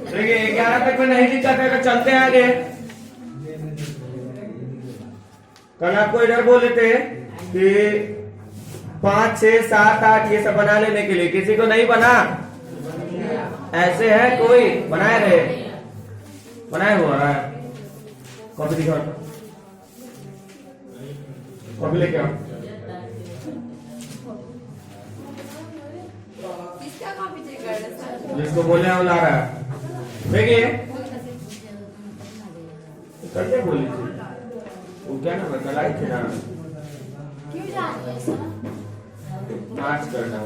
देखिए 11 तक में नहीं दिक्कत है तो चलते हैं आगे। कल आपको इधर बोले थे कि 5, 6, 7, 8 ये सब बना लेने के लिए, किसी को नहीं बना? ऐसे है कोई बनाए रहे? बनाए हुआ है? कॉपी दिखाओ, कॉपी लेके आओ। जिसको बोले हैं वो ला रहा है। देखिए कैसे बोली थी वो, क्या ना बताई थी ना, नाच करना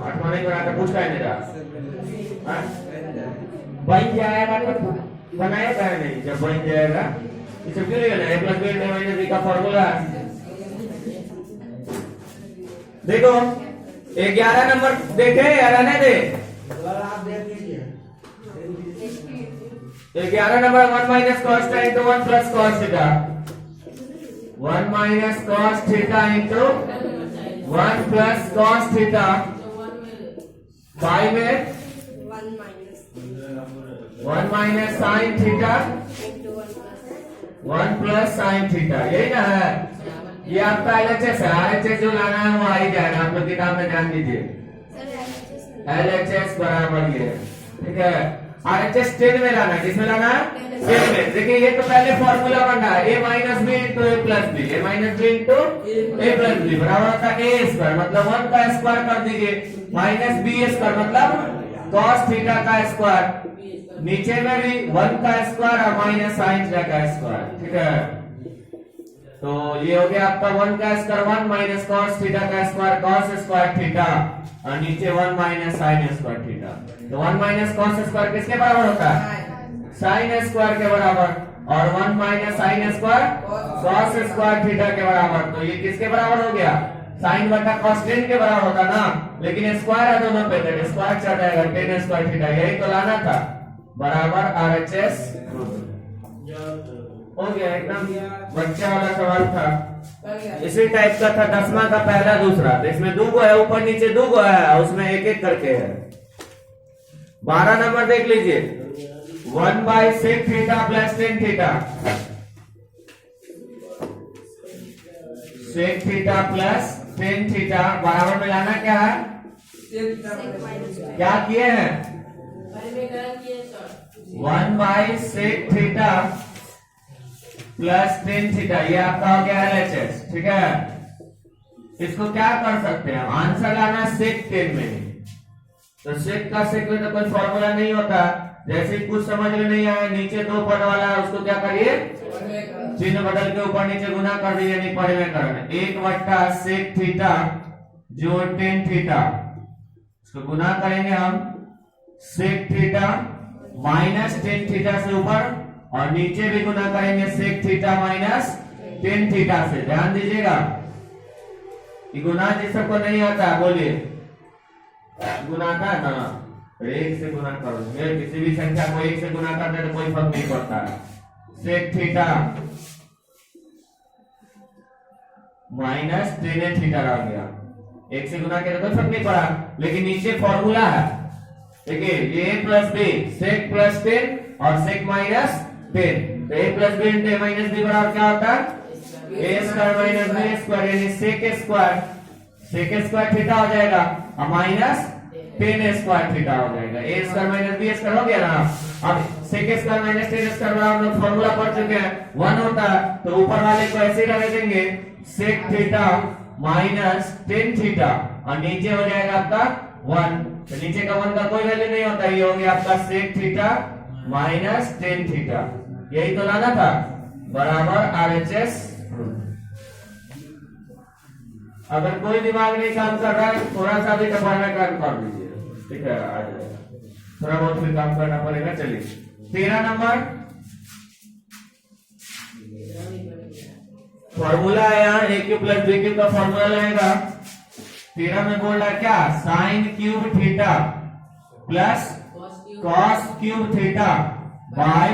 आठवां नहीं बनाता, कुछ का नहीं रहा बन जाएगा तो बनाएगा नहीं, जब बन जाएगा इसे क्यों नहीं लेना? A + B का फॉर्मूला देखो। 11 नंबर देखे या रहने दे? 11 number 1 - cos θ into 1 + cos θ, 1 - cos θ into 1 + cos θ, 5 में 1 - sin θ 1 + sin θ, यही ना है? ये आपका LHS है। RHS जो लाना है वो आ ही जाएगा, आप लोग किताब में ध्यान दीजिए। LHS बराबर ये, ठीक है। RHS 10 में लाना है, किसमें लाना है? 10 में। देखिए ये तो पहले फॉर्मूला बन रहा है, A - B into A + B, A - B into A + B बराबर होता है A², मतलब 1 का स्क्वायर कर दीजिए, -B² मतलब cos θ का स्क्वायर, नीचे में भी 1 का स्क्वायर और -sin θ का स्क्वायर, ठीक है। तो ये हो गया आपका 1 का स्क्वायर 1 - cos θ का स्क्वायर cos² θ, और नीचे 1 - sin² θ। तो 1 - cos स्क्वायर किसके बराबर होता है? sin स्क्वायर के बराबर, और 1 - sin² cos² θ के बराबर। तो ये किसके बराबर हो गया? sin बटा cos 10 के बराबर होता ना, लेकिन स्क्वायर है दोनों पे, तो स्क्वायर चढ़ जाएगा 10² θ, यही तो लाना था। बराबर RHS हो गया, एकदम बच्चा वाला सवाल था। इसी टाइप का था 10वां का पहला दूसरा, तो इसमें 2 है, ऊपर नीचे 2 है, उसमें एक एक करके है। 12 नंबर देख लीजिए, 1/sec θ + tan θ, sec θ + tan θ बराबर में लाना क्या है? क्या किए हैं? 1/sec θ + tan θ, ये आपका हो गया LHS, ठीक है। इसको क्या कर सकते हैं? आंसर लाना sec 10 में, तो sec का sec में तो कोई फॉर्मूला नहीं होता। जैसे कुछ समझ में नहीं आया, नीचे 2 पद वाला है, उसको क्या करिए? चिन्ह बदल के ऊपर नीचे गुना कर दीजिए, नहीं पढ़े में करना। 1/sec θ जो tan θ, इसको गुना करेंगे हम sec θ -tan θ से ऊपर, और नीचे भी गुना करेंगे sec θ -tan θ से। ध्यान दीजिएगा कि गुना जिस सबको नहीं आता बोलिए, गुना आता है ना, 1 से गुना करो, किसी भी संख्या को 1 से गुना करते तो कोई फर्क नहीं पड़ता है। sec θ -tan θ आ गया, 1 से गुना किया तो कोई फर्क नहीं पड़ा, लेकिन नीचे फॉर्मूला है। देखिए ये A + B, sec + tan और sec - tan, तो A + B into A - B बराबर क्या होता है? A² - B² यानी sec² θ हो जाएगा, और -tan² θ हो जाएगा। A² - B² हो गया ना। अब sec² - tan² हम लोग फॉर्मूला पढ़ चुके हैं, 1 होता है, तो ऊपर वाले को ऐसे ही रख देंगे sec θ -tan θ, और नीचे हो जाएगा आपका 1, तो नीचे का 1 का कोई वैल्यू नहीं होता, ये हो गया आपका sec θ -tan θ, यही तो लाना था। बराबर RHS। अगर कोई दिमाग नहीं काम कर रहा है, थोड़ा सा भी दबाव में काम कर दीजिए, ठीक है, आ जाएगा। थोड़ा बहुत फिर काम करना पड़ेगा। चलिए 13 नंबर फॉर्मूला है, यहाँ AQ + BQ का फॉर्मूला लगेगा। 13 में बोल रहा है क्या? sin³ θ plus cos³ θ bye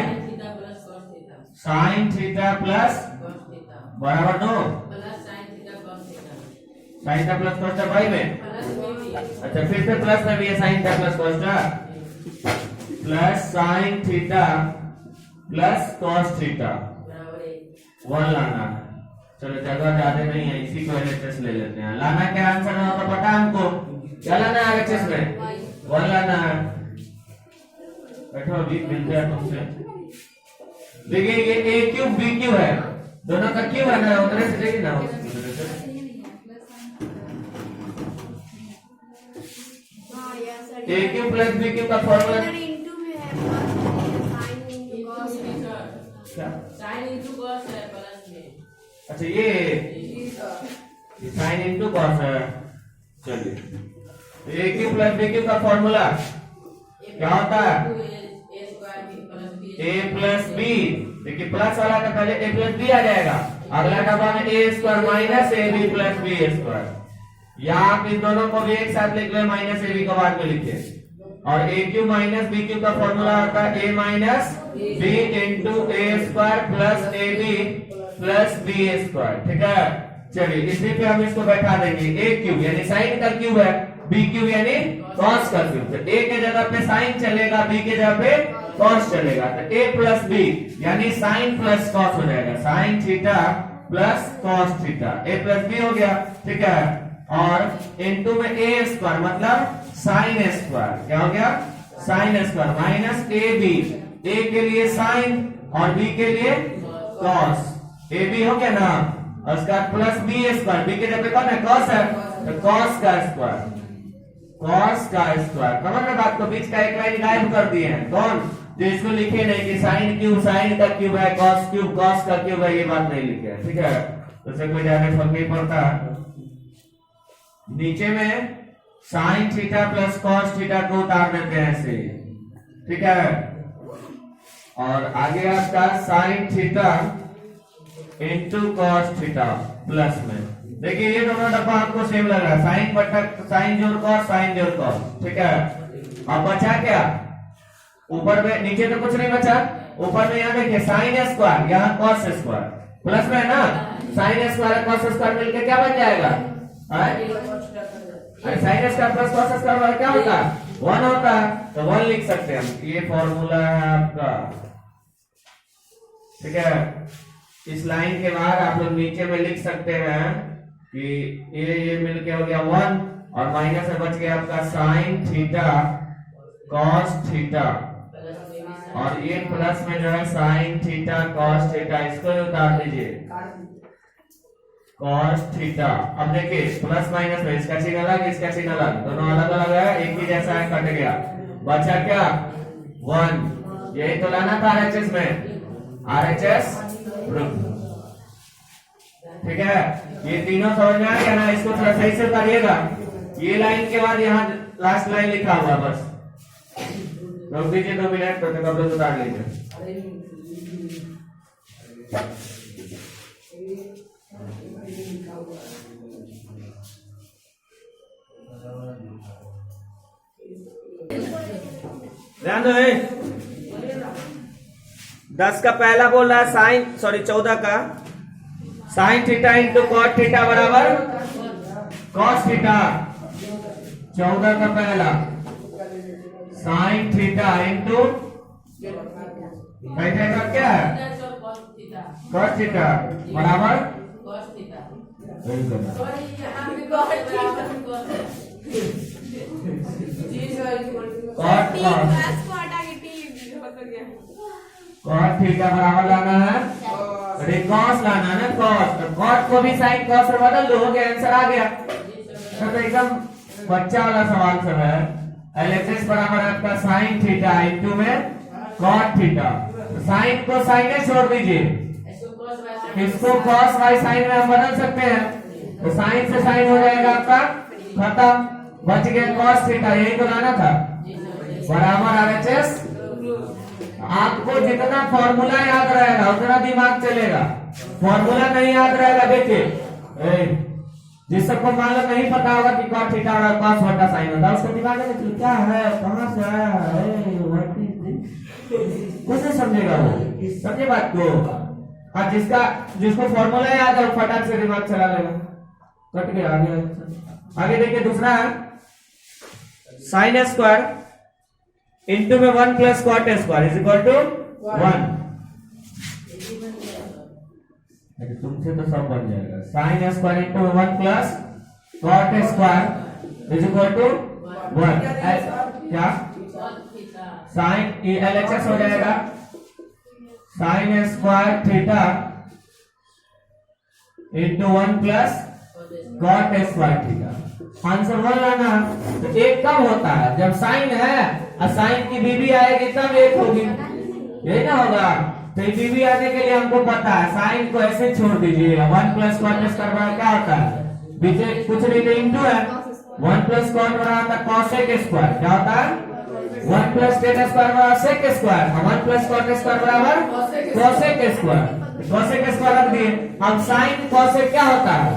sin θ plus बराबर 2 साइन था प्लस कॉस था बाई में, अच्छा फिर से प्लस में भी है साइन था प्लस कॉस था, plus sign theta plus cos theta 1 लाना है। चलो जगह ज्यादा नहीं है, इसी को एलएचएस ले लेते हैं। लाना क्या आंसर होगा पता है हमको, क्या लाना है एलएचएस में, 1 लाना है। बैठो अभी मिलते हैं तुमसे। देखिए ये ए क्यूब बी क्यूब है, दोनों का क्यूब है ना, उधर से देखिए ना, ए क्यूब प्लस बी क्यूब का फॉर्मूला साइन इंटू कॉस है प्लस में। अच्छा ये साइन इंटू कॉस है। चलिए ए क्यूब प्लस बी क्यूब का फॉर्मूला क्या होता है, ए प्लस बी। देखिए प्लस वाला का पहले ए प्लस बी आ जाएगा, अगला डब्बा में A square minus A B plus B square, या आप इन दोनों को भी एक साथ लिख ले, माइनस ए बी को बाद में लिखिए। और A cube minus B cube का फॉर्मूला होता है A minus B into A square plus A B plus B square, ठीक है। चलिए इसी पे हम इसको बैठा देंगे, ए क्यूब यानी साइन का क्यूब है, बी क्यूब यानी कॉस का क्यूब। तो ए के जगह पे साइन चलेगा, बी के जगह पे कॉस चलेगा, तो ए प्लस बी यानी साइन प्लस कॉस हो जाएगा, sine theta plus cos theta, A plus B हो गया, ठीक है। और इनटू में ए स्क्वायर मतलब साइन स्क्वायर, क्या हो गया sine square minus A B, A के लिए साइन और बी के लिए कॉस, ए बी हो गया ना, और उसका प्लस बी स्क्वायर, बी के जगह पे कौन है कॉस है, तो कॉस का स्क्वायर, कॉस का स्क्वायर। समझ में बात को, बीच का एक लाइन गायब कर दिए हैं कौन, जो इसको लिखे नहीं कि साइन क्यूब साइन का क्यूब है, कॉस क्यूब कॉस का क्यूब है, ये बात नहीं लिखे, ठीक है। तो उससे कोई ज्यादा फर्क नहीं पड़ता। नीचे में sign theta plus cos theta को उतार देते हैं ऐसे, ठीक है। और आगे आपका sign theta into cos theta plus में, देखिए ये दोनों डब्बा आपको सेम लग रहा है, साइन बटा साइन जोड़ कॉस, साइन जोड़ कॉस, ठीक है। अब बचा क्या, ऊपर में, नीचे तो कुछ नहीं बचा, ऊपर में यहाँ देखिए साइन स्क्वायर, यहाँ कॉस स्क्वायर, प्लस में है ना, साइन स्क्वायर कॉस स्क्वायर मिलकर क्या बन जाएगा, sine square plus cos square क्या होता है 1 होता है, तो 1 लिख सकते हैं हम, ये फॉर्मूला है आपका, ठीक है। इस लाइन के बाद आप लोग नीचे में लिख सकते हैं कि ये मिलके हो गया 1 और माइनस में बच गया आपका साइन थीटा कॉस थीटा, और ये प्लस में जो है साइन थीटा कॉस थीटा, इसको उतार दीजिए कॉस थीटा। अब देखिए प्लस माइनस में इसका चिन्ह अलग, इसका चिन्ह अलग, दोनों अलग अलग है, एक ही जैसा है, कट गया, बचा क्या 1, यही तो लाना था आरएचएस में, आरएचएस ठीक है। ये तीनों समझ में आ गया ना, इसको थोड़ा सही से उतारिएगा, ये लाइन के बाद यहाँ लास्ट लाइन लिखा हुआ, बस रोक दीजिए 2 मिनट, तो कब तक उतार लीजिए। ध्यान दो, 10 का पहला बोल रहा है साइन, सॉरी 14 का sine theta into cot theta बराबर कॉस थीटा, 14 का पहला साइन थीटा इंटू क्या है कॉस थीटा बराबर कॉट थीटा बराबर लाना है, कॉस लाना है ना, कॉस, तो कॉट को भी साइन कॉस से बदल दो, हो गया आंसर आ गया। तो एकदम बच्चा वाला सवाल सब है, एलएचएस बराबर आपका साइन थीटा इंटू में कॉट थीटा, साइन को साइन में छोड़ दीजिए, इसको कॉस बाई साइन में हम बदल सकते हैं, तो साइन से साइन हो जाएगा आपका खत्म, बच गया कॉस थीटा, यही तो लाना था बराबर आरएचएस। आपको जितना फॉर्मूला याद रहेगा उतना दिमाग चलेगा, फॉर्मूला नहीं याद रहेगा, देखिए जिस सबको मान लो नहीं पता होगा कि कॉस थीटा और कॉस बटा साइन होता है, उसको दिमाग में क्या है, कहां से आया है, कुछ नहीं समझेगा वो, समझे बात को। और जिसको फॉर्मूला याद है फटाक से दिमाग चला लेगा, कट गया आगे। आगे देखिए दूसरा साइन स्क्वायर इंटू में 1 plus cot square is equal to 1। तुमसे तो सब बन जाएगा। Sine square into 1 plus cot square is equal to 1। क्या साइन LHS हो जाएगा sine square theta into 1 plus cot square theta. Answer बोल रहा ना, तो एक कब होता है जब साइन है और साइन की बीबी आएगी तब एक होगी, यही ना होगा। तो ये बीबी आने के लिए हमको पता है साइन को ऐसे छोड़ दीजिए। 1 प्लस कॉट स्क्वायर क्या होता है, बीच कुछ नहीं तो इंटू है। 1 प्लस कॉट बराबर होता है कॉसेक स्क्वायर, क्या होता है 1 प्लस टेन स्क्वायर बराबर sec square, 1 plus cot square बराबर कॉसेक स्क्वायर। कॉसेक स्क्वायर रख दिए। अब साइन कॉसेक क्या होता है,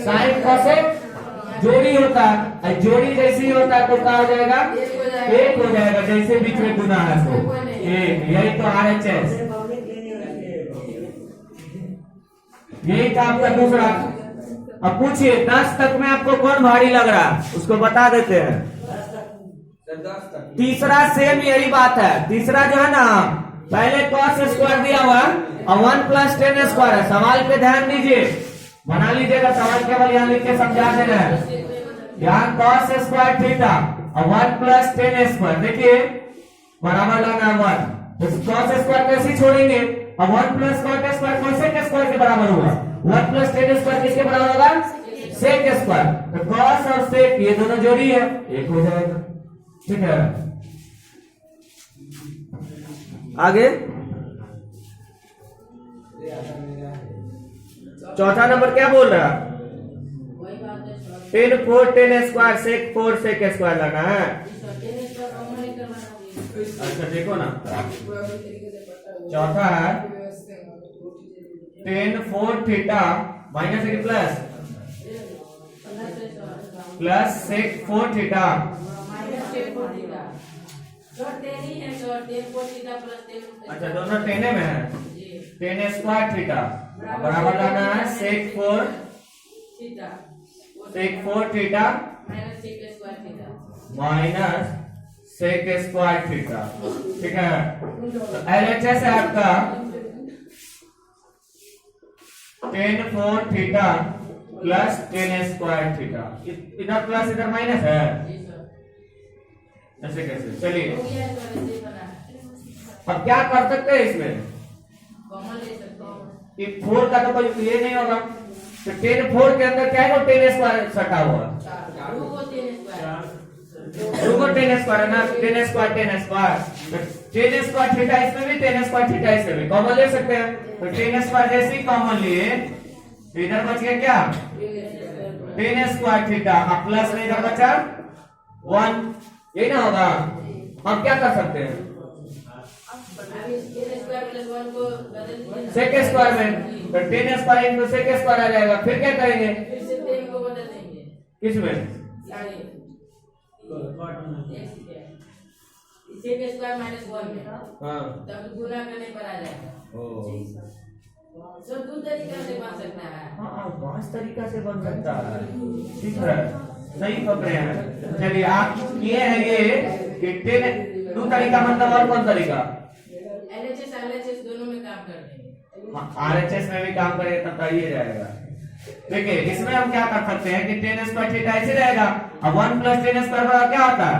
साइन कॉसेक जोड़ी होता है। जोड़ी जैसे ही होता है तो क्या हो जाएगा, एक हो जाएगा। जैसे बीच में गुना है तो एक, यही तो RHS, यही था आपका दूसरा। अब पूछिए 10 तक में आपको कौन भारी लग रहा है, उसको बता देते हैं। तीसरा सेम यही बात है। तीसरा जो है ना, पहले कॉस स्क्वायर दिया हुआ और 1 प्लस टेन स्क्वायर है। सवाल पे ध्यान दीजिए, बना लीजिएगा सवाल, केवल यहाँ लिख के समझा देना है। यहाँ कॉस स्क्वायर थीटा और 1 प्लस टेन स्क्वायर, देखिए बराबर लाना 1, तो कॉस स्क्वायर कैसे छोड़ेंगे। अब 1 plus cot square cosec square के बराबर होगा। 1 प्लस टेन स्क्वायर किसके बराबर होगा, सेक स्क्वायर। तो कॉस और सेक ये दोनों जोड़ी है, एक हो जाएगा। ठीक है, आगे चौथा नंबर क्या बोल रहा है, 10 4 10 स्क्वायर सेक 4 सेक स्क्वायर लाना है। अच्छा देखो ना, चौथा है 10 4 theta minus plus sec 4 theta. अच्छा दोनों टेने में है, 10 स्क्वायर थीटा बराबर लाना है sec 4 theta minus sec square theta. ठीक है, तो LHS है आपका 10 4 थीटा प्लस 10 स्क्वायर थीटा। इधर प्लस इधर माइनस है, ऐसे कैसे। चलिए अब क्या कर सकते हैं इसमें, कि 4 का तो कोई ये नहीं होगा, तो 10 4 के अंदर क्या है, 10 स्क्वायर सटा हुआ, 10 स्क्वायर है ना, 10 स्क्वायर 10 स्क्वायर, 10 स्क्वायर थीटा इसमें भी 10 स्क्वायर थीटा इसमें भी कॉमन ले सकते हैं। तो 10 स्क्वायर जैसे ही कॉमन लिए तो इधर बच गया क्या 10 स्क्वायर थीटा, अब प्लस में इधर बचा 1, यही ना होगा। हम क्या कर सकते हैं, सेक स्क्वायर में तो 10 स्क्वायर इंटू सेक स्क्वायर आ जाएगा। फिर क्या करेंगे, किसमें हाँ, तब गुना करने पर आ जाएगा। सब दो तरीका से बन सकता है। हाँ 5 तरीका से बन सकता है। ठीक है, सही पकड़े हैं। चलिए आप ये है ये कि 2 तरीका मतलब और कौन तरीका, LHS दोनों में काम करते हैं। RHS में भी काम करेगा तब तो ये जाएगा। देखिए इसमें हम क्या कर सकते हैं कि 10 स्क्वायर थीटा ऐसे रहेगा, अब 1 प्लस 10 स्क्वायर बराबर क्या होता है,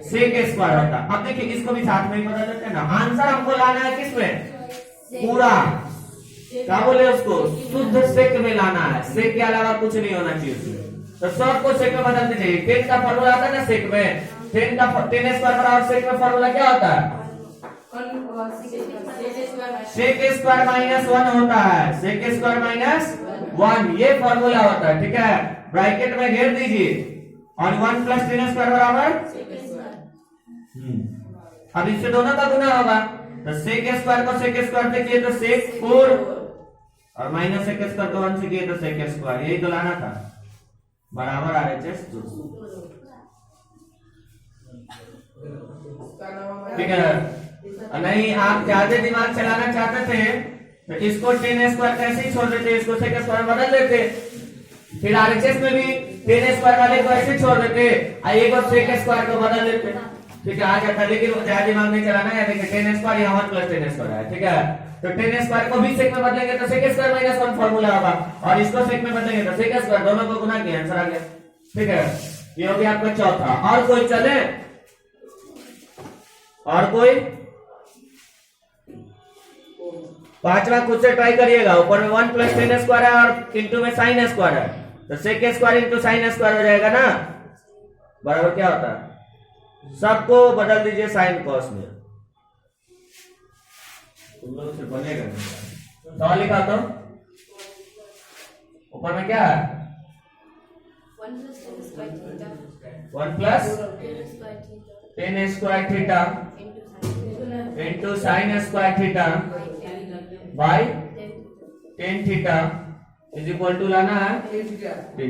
सेक स्क्वायर होता है। अब देखिए इसको भी साथ में ही बदल देते हैं ना। आंसर हमको लाना है किसमें, पूरा क्या बोले उसको, शुद्ध सेक में लाना है। सेक के अलावा कुछ नहीं होना चाहिए उसमें। तो शॉर्ट को सेक में बदलते जाइए। 10 का फॉर्मूला आता है ना सेक में, 10 स्क्वायर बराबर सेक में फॉर्मूला क्या होता है, सेक स्क्वायर माइनस 1 होता है, सेक स्क्वायर माइनस 1 ये फॉर्मूला होता है। ठीक है, ब्रैकेट में घेर दीजिए और 1 प्लस 10 स्क्वायर बराबर, अब इससे दोनों का गुना होगा। तो सेक स्क्वायर को सेक स्क्वायर से किए तो सेक 4 और माइनस सेक स्क्वायर को 1 से किए तो सेक स्क्वायर, यही तो लाना था बराबर RHS 2। ठीक है, नहीं आप ज्यादा दिमाग चलाना चाहते थे तो इसको 10 स्क्वायर कैसे ही छोड़ देते, इसको सेक स्क्वायर बदल देते। फिर आरएचएस में भी टेन स्क्वायर वाले को ऐसे छोड़ देते, एक और सेक स्क्वायर को बदल देते, ठीक है, आ जाता। लेकिन ज्यादा दिमाग नहीं चलाना है, देखिए टेन स्क्वायर यहाँ 1 प्लस टेन स्क्वायर है, ठीक है। तो टेन स्क्वायर को भी सेक में बदलेंगे तो सेक स्क्वायर माइनस 1 फॉर्मूला होगा, और इसको सेक में बदलेंगे तो सेक स्क्वायर, दोनों को गुना किया आंसर आ गया, ठीक है। ये हो गया आपका चौथा। और कोई चले, और कोई? पांचवा खुद से ट्राई करिएगा। ऊपर में 1 प्लस टेन स्क्वायर है और इंटू में साइन स्क्वायर है, तो sec square into sine square हो जाएगा ना, बराबर क्या होता है? सबको बदल दीजिए साइन कॉस में, तुम लोग से बनेगा नहीं। तो लिखा तो ऊपर में क्या है? 1 plus ten square theta into sine square theta by tan theta is equal to लाना है टेन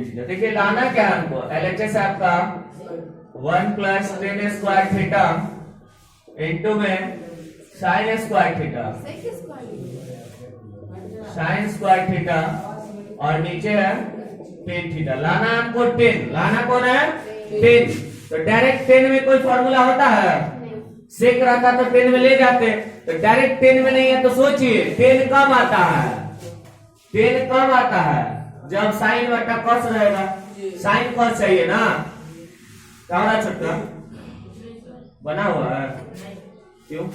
थीटा। देखिए लाना क्या है हमको, एलएचएस आपका 1 plus ten square theta into में sine square theta, sine square theta, और नीचे है टेन थीटा। लाना हमको 10, लाना कौन है? 10। तो डायरेक्ट 10 में कोई फॉर्मूला होता है? सेक रहता तो 10 में ले जाते, तो डायरेक्ट 10 में नहीं है। तो सोचिए 10 कब आता है? 10 कब आता है? जब साइन बटा कॉस रहेगा, साइन कॉस चाहिए ना, क्या हो रहा छोटा बना हुआ है, क्यों?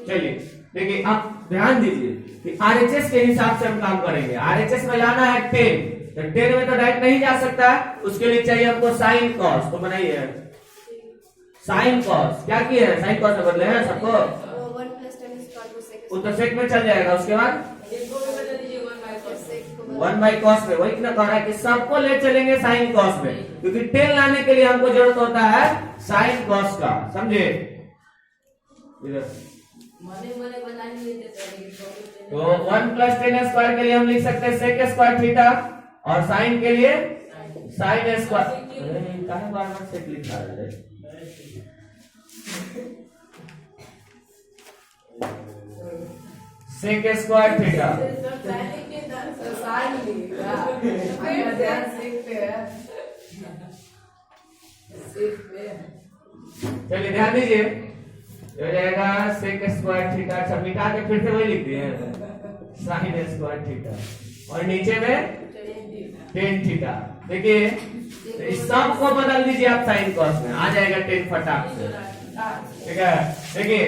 चलिए देखिए आप ध्यान दीजिए कि आरएचएस के हिसाब से हम काम करेंगे। आरएचएस में लाना है 10, तो 10 में तो डायरेक्ट नहीं जा सकता, उसके लिए चाहिए हमको साइन कॉस। तो बनाइए साइन कॉस, क्या किए हैं? साइन कॉस में बदले हैं सबको, 1 सेक में चल जाएगा। उसके बाद 1 बाई कॉस में, वही ना कह रहा है कि सबको ले चलेंगे साइन कॉस में, क्योंकि 10 लाने के लिए हमको जरूरत होता है साइन कॉस का, समझे? तो 1 प्लस टेन स्क्वायर के लिए हम लिख सकते हैं सेक स्क्वायर थीटा, और साइन के लिए साइन स्क्वायर। बार बार सेक लिखा है, सेक स्क्वायर थीटा। चलिए ध्यान दीजिए, हो जाएगा सेक स्क्वायर थीटा। अच्छा मिटा के फिर से वही लिख दिए साइन स्क्वायर थीटा, और नीचे में टेन थीटा। देखिए इस सब को बदल दीजिए आप साइन कॉस में, आ जाएगा 10 फटाक से, ठीक है। देखिए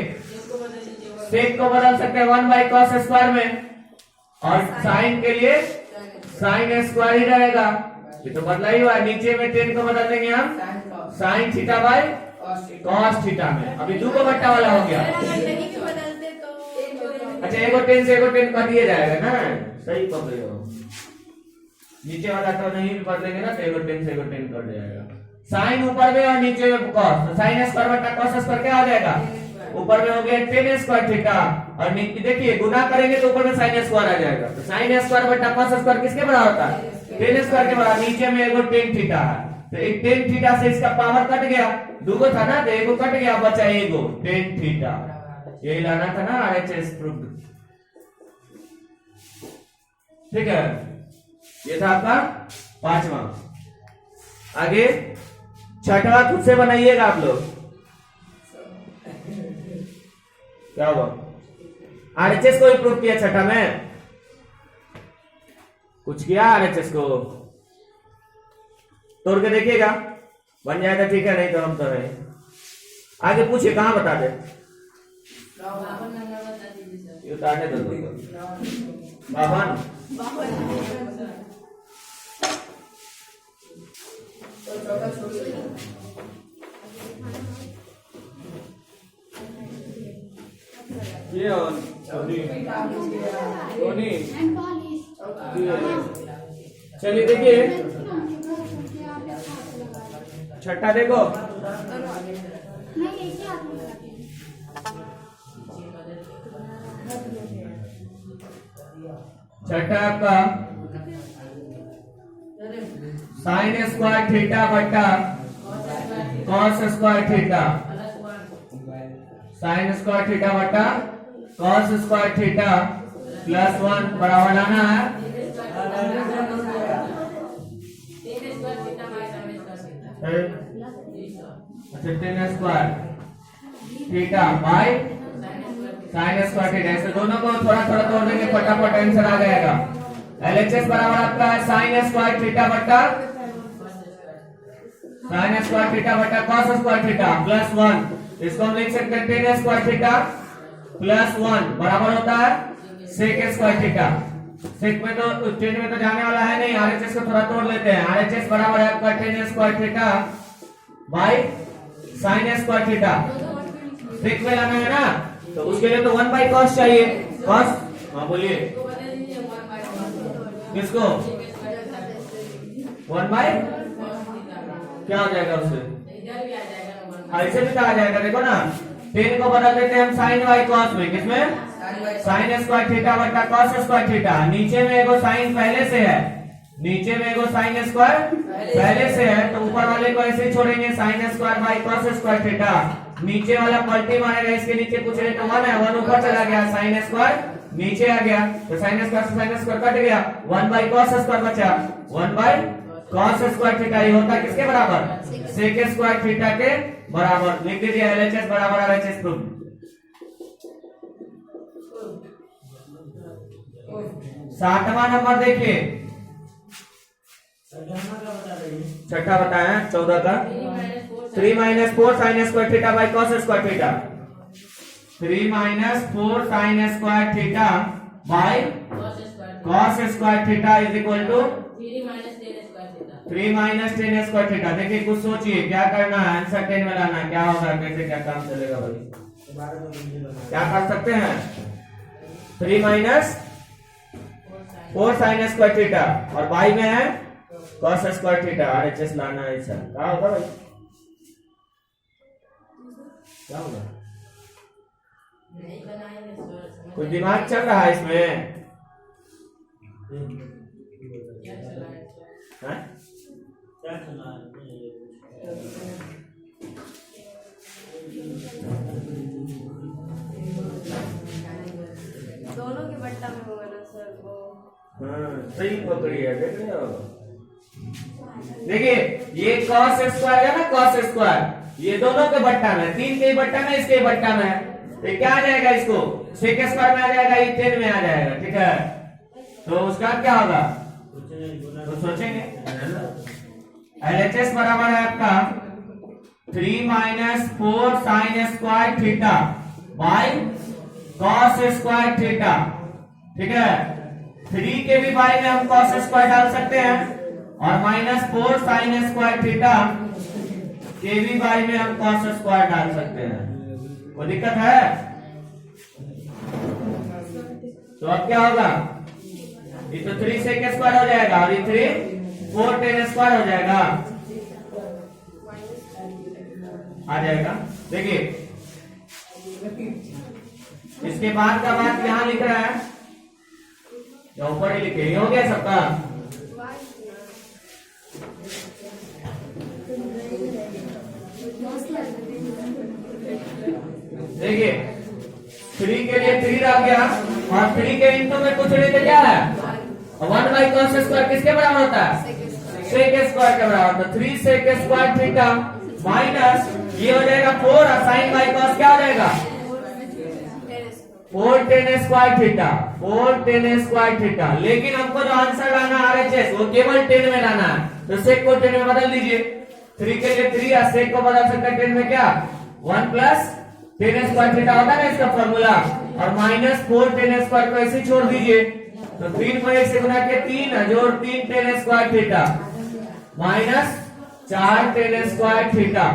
सेक को बदल सकते हैं 1 बाई कॉस स्क्वायर में, और साइन के लिए साइन स्क्वायर ही रहेगा, ये तो बदला ही हुआ। नीचे में 10 को बदल देंगे हम sine theta by cos theta में। अभी 2 को बट्टा वाला हो गया। अच्छा एगो 10 से एगो 10 कर दिया जाएगा ना, सही पकड़े हो। नीचे वाला तो नहीं भी बदलेंगे ना, तो एगो 10 से एगो 10 कर जाएगा। साइन ऊपर में और नीचे में कॉस, तो साइन स्क्वायर बटा कॉस स्क्वायर क्या आ जाएगा? ऊपर में हो गया टेन स्क्वायर थीटा, और नीचे देखिए गुना करेंगे तो ऊपर में साइन स्क्वायर आ जाएगा। तो साइन स्क्वायर बटा कॉस स्क्वायर किसके बराबर होता है? टेन स्क्वायर के बराबर। नीचे में एगो टेन थीटा है, तो एक टेन थीटा से इसका पावर कट गया, 2 को था ना, तो एगो कट गया, बचा एगो टेन थीटा। यही लाना था ना आरएचएस प्रूफ, ठीक है। ये था आपका 5वां। आगे 6वां खुद से बनाइएगा आप लोग। क्या हुआ? आरएचएस को ही प्रूफ किया 6 में, कुछ किया आरएचएस को? तोड़ के देखिएगा, बन जाएगा ठीक है, नहीं तो हम तो है। आगे पूछिए कहाँ बता दे, ये उतारने दो। बावन ये चलिए देखिए 6 देखो, छठा का साइन स्क्वायर थीटा बटा cos square theta, sine square theta बटा कॉस स्क्वायर थीटा प्लस 1 बराबर लाना है tan square theta by sin square theta. ऐसे दोनों को थोड़ा थोड़ा तोड़ देंगे, फटाफट आंसर आ जाएगा। LHS बराबर आपका है sin स्क्वायर थीटा बटा sin स्क्वायर थीटा बटा cos स्क्वायर थीटा प्लस 1। इसको हम लिख सकते हैं tan स्क्वायर थीटा प्लस 1 बराबर होता है sec स्क्वायर थीटा। सेक में तो tan में तो जाने वाला है नहीं, RHS को थोड़ा तोड़ लेते हैं। RHS बराबर है आपका tan square theta by sin square theta. Sec में लाना है ना, तो उसके लिए तो 1 बाय cos चाहिए। cos, हाँ बोलिए किसको 1 बाय क्या हो जाएगा उससे, ऐसे भी तो आ जाएगा। देखो ना, tan को बदल देते हैं हम sin y cos में, किसमें sin स्क्वायर थीटा बटा cos स्क्वायर थीटा। नीचे में एगो sin पहले से है, नीचे में एगो sin स्क्वायर पहले से है, तो ऊपर वाले को ऐसे ही छोड़ेंगे sin square by cos square theta. नीचे वाला पलटी मारेगा, इसके नीचे कुछ नहीं तो 1 है, 1 ऊपर चला गया, sin स्क्वायर नीचे आ गया, तो sin स्क्वायर से sin स्क्वायर कट गया, 1 बाई cos स्क्वायर बचा, 1 बाई cos स्क्वायर थीटा। ये होता है किसके बराबर, sec स्क्वायर थीटा के बराबर। लिख दीजिए LHS बराबर RHS प्रूफ। सातवां नंबर देखिए, छठा बताया 14 का 3 - 4 sin square theta by cos square theta. 3 - 4 sin square theta by cos square theta is equal to 3 - tan square theta. देखिए कुछ सोचिए क्या करना है, आंसर 10 में लाना है, क्या होगा, कैसे क्या काम चलेगा भाई, क्या कर सकते हैं। 3 - 4 sin स्क्वायर थीटा और बाई में है cos स्क्वायर थीटा। RHS लाना है, ऐसा क्या होगा भाई, क्या होगा, कुछ दिमाग चल रहा है इसमें, हाँ? दोनों के बट्टा में होगा ना सर वो। हाँ सही पकड़ी है, देख रहे हो। देखिए ये cos स्क्वायर है ना, cos स्क्वायर ये दोनों के बट्टा में, 3 के बट्टा में, इसके बट्टा में, तो क्या आ जाएगा, इसको sec स्क्वायर में आ जाएगा, ये 10 में आ जाएगा, ठीक है। तो उसका क्या होगा, तो सोचेंगे। LHS बराबर है आपका 3 - 4 sin square theta by cos square theta, ठीक है। 3 के भी बाई में हम cos स्क्वायर डाल सकते हैं और -4 sin स्क्वायर थीटा के भी बाई में हम cos स्क्वायर डाल सकते हैं। कोई दिक्कत है, तो अब क्या होगा, ये तो 3 sec स्क्वायर हो जाएगा और ये 3 4 tan स्क्वायर हो जाएगा, आ जाएगा। देखिए इसके बाद का बात यहां लिख रहा है या ऊपर ही लिखे, हो गया सबका। देखिए 3 के लिए 3 रह गया और 3 के इंटू में कुछ नहीं तो क्या है, 1 बाई cos स्क्वायर किसके बराबर होता है, sec स्क्वायर के बराबर। तो 3 sec स्क्वायर थीटा माइनस ये हो जाएगा 4 और sin बाई cos क्या हो जाएगा, 4 tan square theta, 4 tan square theta. लेकिन हमको जो आंसर लाना RHS वो केवल 10 में लाना है, तो sec को 10 में बदल दीजिए। 3 के लिए 3 और sec को बदल सकते हैं 10 में, क्या 1 प्लस tan स्क्वायर थीटा होता है ना इसका फॉर्मूला, और -4 tan स्क्वायर को ऐसे छोड़ दीजिए, तो 3 को 1 से गुना के 3 जोड़ 3 tan square theta minus 4 tan square theta.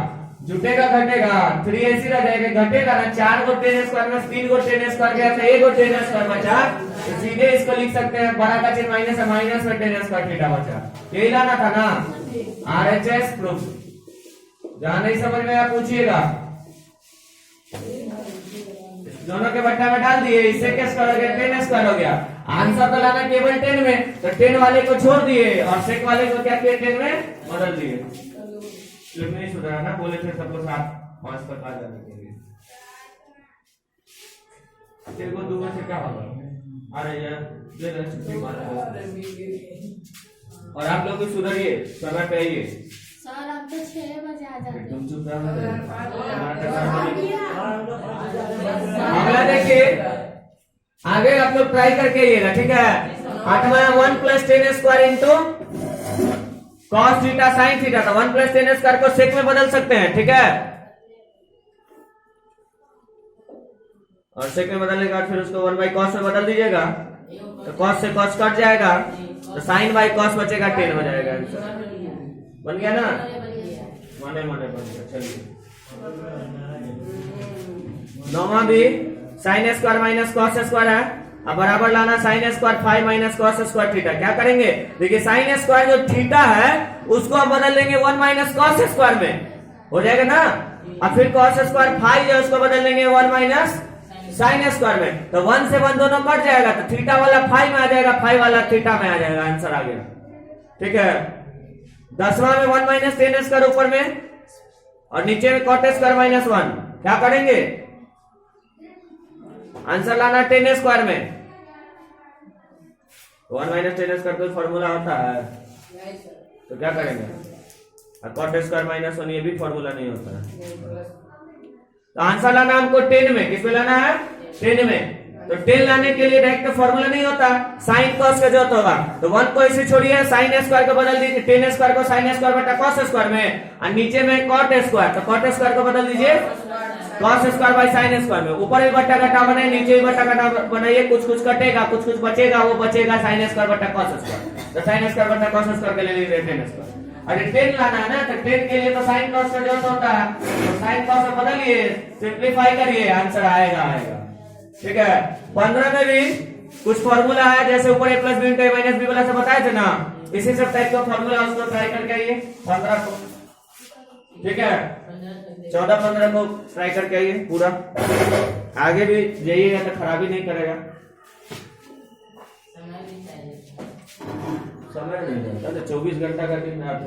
जुटेगा घटेगा, 3 ऐसी रह जाएगा, घटेगा ना, 4 को tan स्क्वायर में 3 को tan स्क्वायर गया था, 1 को tan स्क्वायर बचा, तो सीधे इसको लिख सकते हैं बड़ा का चिन्ह माइनस है, माइनस में tan स्क्वायर थीटा बचा। यही लाना था ना, RHS प्रूफ। जहां नहीं समझ में आया पूछिएगा। दोनों के बट्टा में डाल दिए, इससे क्या स्क्वायर हो गया, tan स्क्वायर हो गया। आंसर तो लाना केवल 10 में, तो 10 वाले को छोड़ दिए और sec वाले को क्या किया, 10 में बदल दिए। नहीं सुधरा ना, बोले थे सब लोग 7-5 तक आ जाने के लिए। तेरे को 2 से क्या होगा, अरे यार ले ले छुट्टी मार। और आप लोग भी सुधरिए, समय पे आइए। सर आप तो 6 बजे आ जाते तुम चुप रहो। अगला देखिए, आगे आप लोग ट्राई करके आइएगा, ठीक है। 8वां 1 + 10 square into cos theta sine theta, तो 1 + 10 स्क्वायर को सेक में बदल सकते हैं, ठीक है। और सेक में बदलने के बाद फिर उसको 1/cos में बदल दीजिएगा, तो cos से cos कट जाएगा, तो sin/cos बचेगा 10 हो जाएगा आंसर। बन गया ना, माने माने बन गया। चलिए 9वां भी sin स्क्वायर - cos स्क्वायर है, अब बराबर लाना sin square 5 - cos square theta. क्या करेंगे, देखिए sin स्क्वायर जो थीटा है उसको हम बदल लेंगे 1 - cos स्क्वायर में, हो जाएगा ना। अब फिर cos स्क्वायर 5 जो उसको बदल लेंगे 1 - sin स्क्वायर में, तो 1 से 1 दोनों कट जाएगा, तो थीटा वाला 5 में आ जाएगा, 5 वाला थीटा में आ जाएगा, आंसर आ गया, ठीक है। 10वां में 1 - 10 स्क्वायर ऊपर में और नीचे में cot स्क्वायर -1। क्या करेंगे, आंसर लाना 10 स्क्वायर में। 1 - 10 स्क्वायर कोई फॉर्मूला होता है, तो क्या करेंगे, cot स्क्वायर -1 ये भी फॉर्मूला नहीं होता है। तो आंसर लाना हमको 10 में, किसमें लाना है, 10 में। तो 10 लाने के लिए डायरेक्ट फॉर्मूला नहीं होता, साइन कॉस का जरूरत होगा, तो 1 को इसे छोड़िए, साइन स्क्वायर को बदल दीजिए 10 स्क्वायर को साइन स्क्वायर बटा कॉस स्क्वायर में, और नीचे में कॉट स्क्वायर, तो कॉट स्क्वायर को बदल दीजिए cos square by sine square में। ऊपर भी बट्टा घटा बनाए, नीचे भी बट्टा घटा बनाइए, कुछ कुछ कटेगा, कुछ कुछ बचेगा, वो बचेगा साइन स्क्वायर बटा कॉस स्क्वायर, तो साइन स्क्वायर बटा कॉस स्क्वायर के लिए 10 स्क्वायर। अरे 10 लाना है ना, तो 10 के लिए तो साइन कॉस का जरूरत होता है, तो साइन कॉस में बदलिए, सिंप्लीफाई करिए, आंसर आएगा, ठीक है। 15 में भी कुछ फॉर्मूला है, जैसे ऊपर a + b × a - b वाला से बताए थे ना, इसी सब टाइप का फॉर्मूला, उसको ट्राई करके आइए 15 को, ठीक है। 14-15 को ट्राई करके आइए पूरा, आगे भी जाइएगा तो खराबी नहीं करेगा। समय नहीं रहता, तो 24 घंटा का दिन आप